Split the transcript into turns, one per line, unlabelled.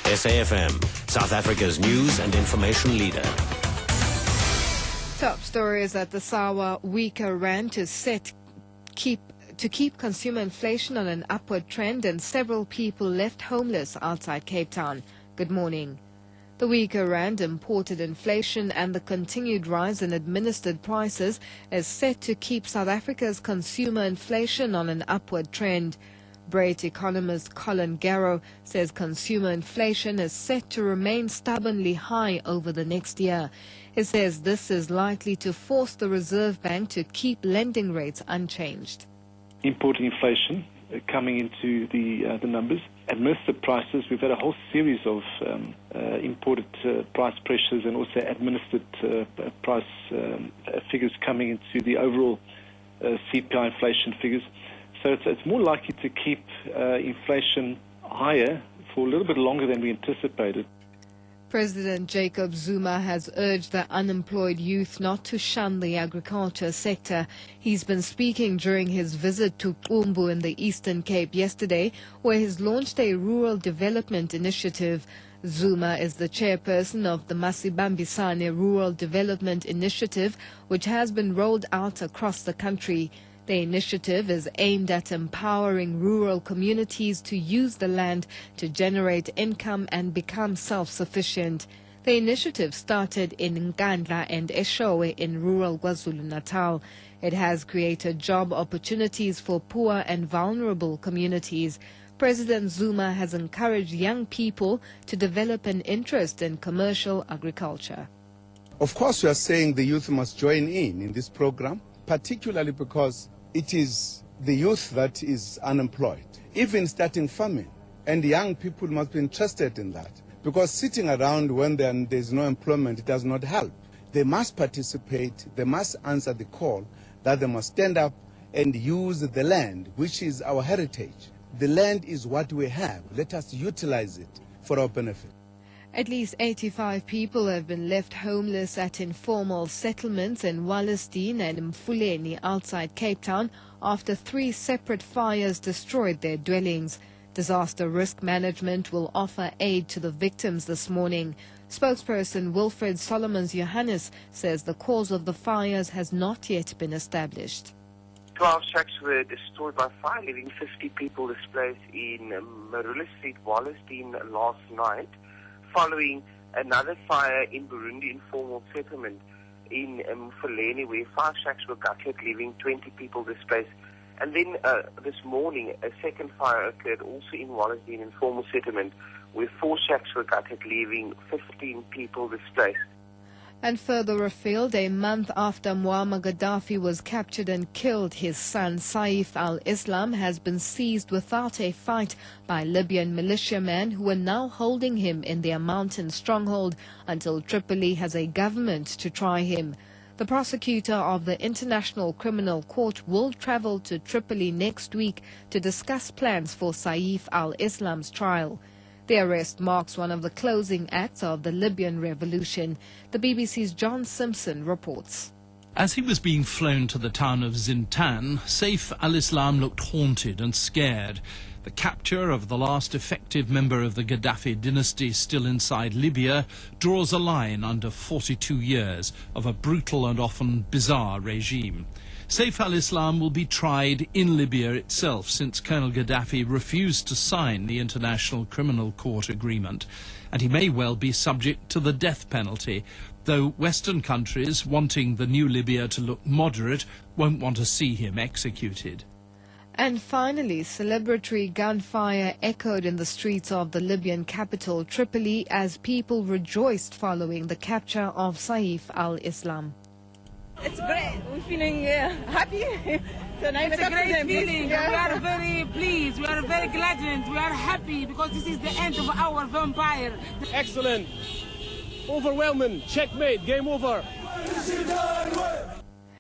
SAfm, South Africa's news and information leader.
Top story is that the SAWA weaker rand is set to keep consumer inflation on an upward trend, and several people left homeless outside Cape Town. Good morning. The weaker rand, imported inflation and the continued rise in administered prices is set to keep South Africa's consumer inflation on an upward trend. Brait economist Colin Garrow says consumer inflation is set to remain stubbornly high over the next year. He says this is likely to force the Reserve Bank to keep lending rates unchanged.
Importing inflation coming into the numbers. Administered prices, we've had a whole series of imported price pressures and also administered price figures coming into the overall CPI inflation figures. So it's more likely to keep inflation higher for a little bit longer than we anticipated.
President Jacob Zuma has urged the unemployed youth not to shun the agriculture sector. He's been speaking during his visit to Qumbu in the Eastern Cape yesterday, where he's launched a rural development initiative. Zuma is the chairperson of the Masibambisane Rural Development Initiative, which has been rolled out across the country. The initiative is aimed at empowering rural communities to use the land to generate income and become self-sufficient. The initiative started in Nkandla and Eshowe in rural KwaZulu-Natal. It has created job opportunities for poor and vulnerable communities. President Zuma has encouraged young people to develop an interest in commercial agriculture.
Of course, we are saying the youth must join in this program, particularly because it is the youth that is unemployed, even starting farming. And young people must be interested in that, because sitting around when there's no employment does not help. They must participate, they must answer the call that they must stand up and use the land, which is our heritage. The land is what we have. Let us utilize it for our benefit.
At least 85 people have been left homeless at informal settlements in Wallerstein and Mfuleni outside Cape Town after 3 separate fires destroyed their dwellings. Disaster Risk Management will offer aid to the victims this morning. Spokesperson Wilfred Solomons Johannes says the cause of the fires has not yet been established.
12 shacks were destroyed by fire, leaving 50 people displaced in Marula Street, Wallerstein last night, following another fire in Burundi informal settlement in Mfuleni, where 5 shacks were gutted, leaving 20 people displaced. And then this morning, a second fire occurred also in Wallerstein informal settlement, where 4 shacks were gutted, leaving 15 people displaced.
And further afield, a month after Muammar Gaddafi was captured and killed, his son Saif al-Islam has been seized without a fight by Libyan militiamen who are now holding him in their mountain stronghold until Tripoli has a government to try him. The prosecutor of the International Criminal Court will travel to Tripoli next week to discuss plans for Saif al-Islam's trial. The arrest marks one of the closing acts of the Libyan revolution. The BBC's John Simpson reports.
As he was being flown to the town of Zintan, Saif al-Islam looked haunted and scared. The capture of the last effective member of the Gaddafi dynasty still inside Libya draws a line under 42 years of a brutal and often bizarre regime. Saif al-Islam will be tried in Libya itself, since Colonel Gaddafi refused to sign the International Criminal Court agreement, and he may well be subject to the death penalty, though Western countries, wanting the new Libya to look moderate, won't want to see him executed.
And finally, celebratory gunfire echoed in the streets of the Libyan capital, Tripoli, as people rejoiced following the capture of Saif al-Islam.
It's great. We're feeling happy. So nice.
It's a great feeling. Yeah. We are very pleased. We are very glad. We are happy because this is the end of our vampire.
Excellent. Overwhelming. Checkmate. Game over.